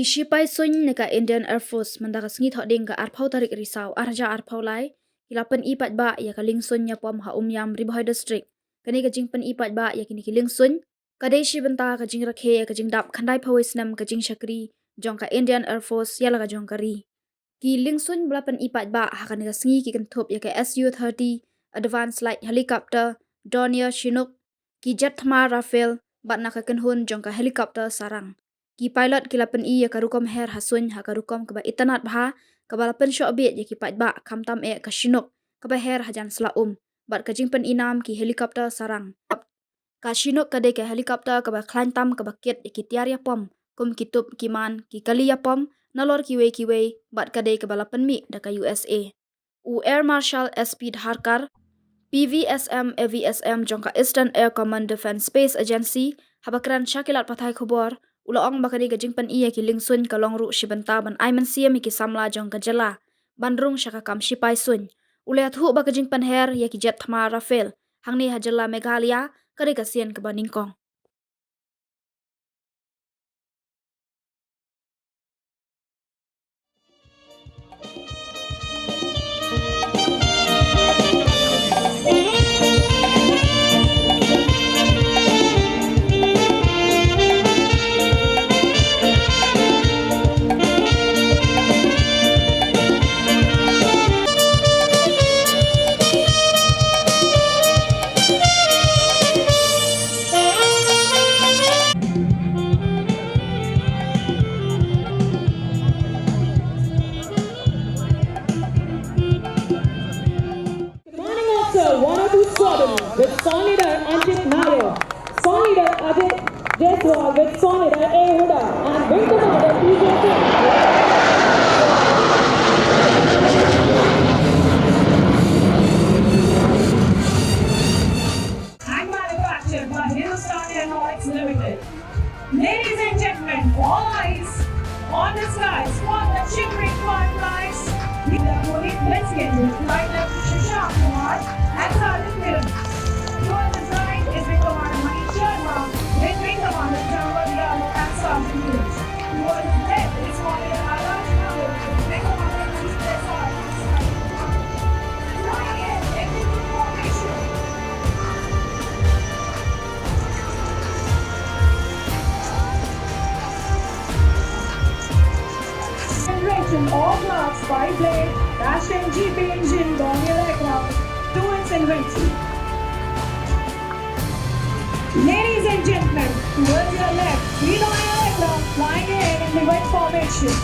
Ki Shipai Suiñ neka Indian Air Force mandaka sengi thoding ka arphau tarik risau arja arphau lai kilapan ipat ba ya ka Liengsuiñ Ïapom ha Umiam Ribohoi district kani ka jingpan ipat ba ya kini ki Liengsuiñ kadai shi benta ka jing rakhe ka jing dap khandai phawis nam ka jing shakri jong ka Indian Air Force yala ka jong kari ki Liengsuiñ belapan ipat ba ha kani ka sengi ki kan thop ya ka Su-30 advanced light helicopter Dornier Chinook ki jet thama Rafale bat na ka kanhun jong ka helicopter sarang ki pilot kilapan i ya karukom her hasuin ha karukom kaba itanat bha kabalapan shobit ya ki pat ba kamtam e ka Chinook kaba her hajan sla bat ka jingpan inam ki helikopter sarang ka Chinook kade ka helikopter kaba klantam kaba kit ya ki tiar Ïapom kum kitup kiman ki kali Ïapom nalor kiwe bat kade kabalapan mi da ka USA u Air Marshal SP Dharkar PVSM AVSM jong ka Eastern Air Command Defense Space Agency habakran syakilat pathai khobor ulaong bakari ka jingpan iya ki Liengsuiñ ka longru shibanta ban aiman siam ki samla jong ka jala bandrung syaka kam Shipai Suiñ ule athu ba ka jingpan her ya ki jet thama Rafale hangni hajala Meghalaya kari ka sian ka baningkong with Song Leader Anjit Nair, Song Leader Ajit Jaiswal with Song Leader A. Huda, and Wing Commander PJ Singh. And manufactured by Hindustan Aeronautics Limited. Ladies and gentlemen, all eyes on the skies for the shimmering fireflies. Let's get this flight left to Shisham Kumar and Sergeant Kiran. To the right is Wing Commander Manish Sharma, with Wing Commander Jambar Yadav and Sergeant Kiran. Towards his left is Commander Alash Nagar, with Wing Commander Manish Desai. Flying in, execute formation. Generation all class 5 blade dash and GP engine Dornier aircraft to its inventory. Ladies and gentlemen, towards your left, 3 Dornier aircraft flying in the wet formation.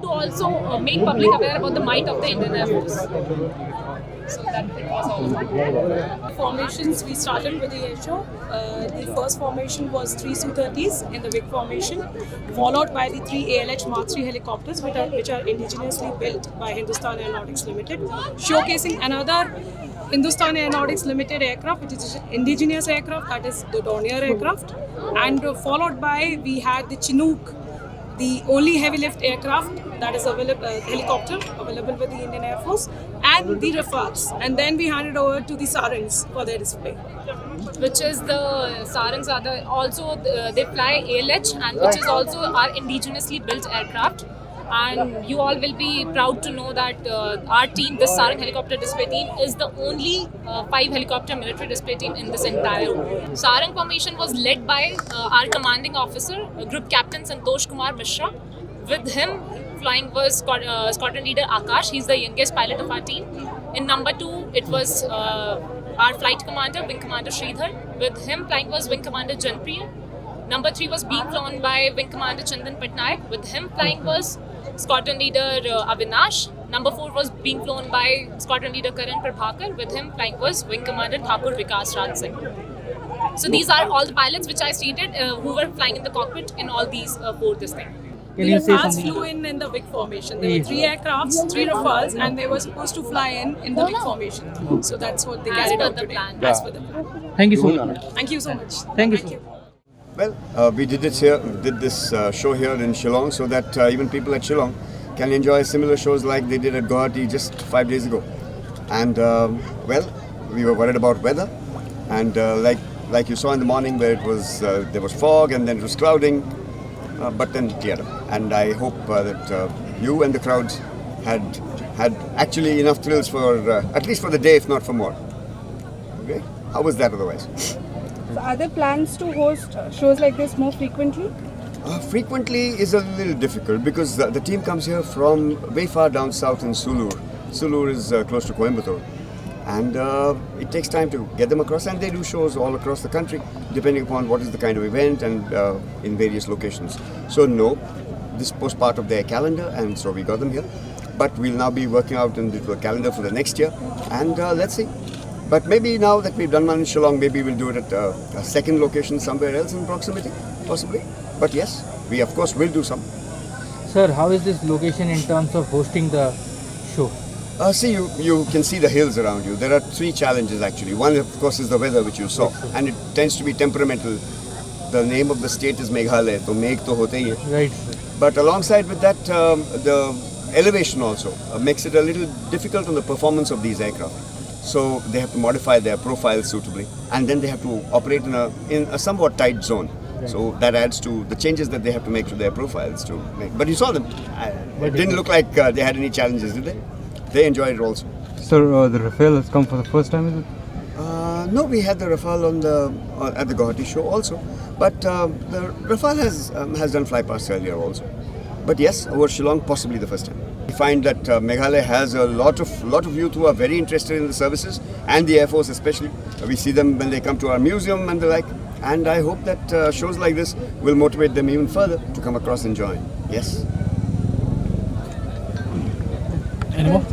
to also make public aware about the might of the Indian Air Force. So that it was all about. Formations, we started with the air show. The first formation was 3 Su-30s in the WIC formation, followed by the 3 ALH Mark III helicopters, which are indigenously built by Hindustan Aeronautics Limited, showcasing another Hindustan Aeronautics Limited aircraft, which is an indigenous aircraft, that is the Dornier aircraft, and followed by we had the Chinook, the only heavy lift aircraft that is available, helicopter available with the Indian Air Force, and the Rafales. And then we handed over to the Sarangs for their display. Which is the Sarangs are they fly ALH, and which is also our indigenously built aircraft. And you all will be proud to know that our team, this Sarang helicopter display team, is the only 5 helicopter military display team in this entire world. Sarang formation was led by our commanding officer, Group Captain Santosh Kumar Mishra. With him flying was squadron leader Akash. He's the youngest pilot of our team. In number 2, it was our flight commander, Wing Commander Sridhar. With him flying was Wing Commander Janpriya. Number 3 was being flown by Wing Commander Chandan Patnaik. With him flying was Squadron Leader Avinash. Number 4 was being flown by Squadron Leader Karan Prabhakar. With him flying was Wing Commander Thakur Vikas Raj Singh. So these are all the pilots which I stated who were flying in the cockpit in all these 4 this thing. The Rafales flew in the WIC formation. There were 3 aircrafts, 3 Rafales, and they were supposed to fly in the WIC formation. So that's what they carried out today. As per the plan. Thank you so much. Thank you so much. Thank you so much. Well, we did this show here in Shillong so that even people at Shillong can enjoy similar shows like they did at Guwahati just 5 days ago. And well, we were worried about weather, and like you saw in the morning where it was there was fog and then it was clouding, but then cleared up. And I hope that you and the crowds had actually enough thrills for at least for the day, if not for more. Okay, how was that otherwise? So are there plans to host shows like this more frequently? Frequently is a little difficult because the team comes here from way far down south in Sulur. Sulur is close to Coimbatore, and it takes time to get them across, and they do shows all across the country depending upon what is the kind of event and in various locations. So no, this was part of their calendar, and so we got them here. But we'll now be working out into a calendar for the next year, and let's see. But maybe now that we've done one in Shillong, maybe we'll do it at a second location somewhere else in proximity, possibly. But yes, we of course will do some. Sir, how is this location in terms of hosting the show? See, you can see the hills around you. There are 3 challenges actually. One, of course, is the weather, which you saw, and it tends to be temperamental. The name of the state is Meghalaya, so Megh to hote hi hai. Right. But alongside with that, the elevation also makes it a little difficult on the performance of these aircraft. So they have to modify their profiles suitably, and then they have to operate in a somewhat tight zone. Right. So that adds to the changes that they have to make to their profiles to make. But you saw them; it didn't look like they had any challenges, did they? They enjoyed it also. Sir, the Rafale has come for the first time, is it? No, we had the Rafale at the Guwahati show also, but the Rafale has done flypasts earlier also. But yes, over Shillong, possibly the first time. We find that Meghalaya has a lot of youth who are very interested in the services and the Air Force especially. We see them when they come to our museum and the like. And I hope that shows like this will motivate them even further to come across and join. Yes. Any more?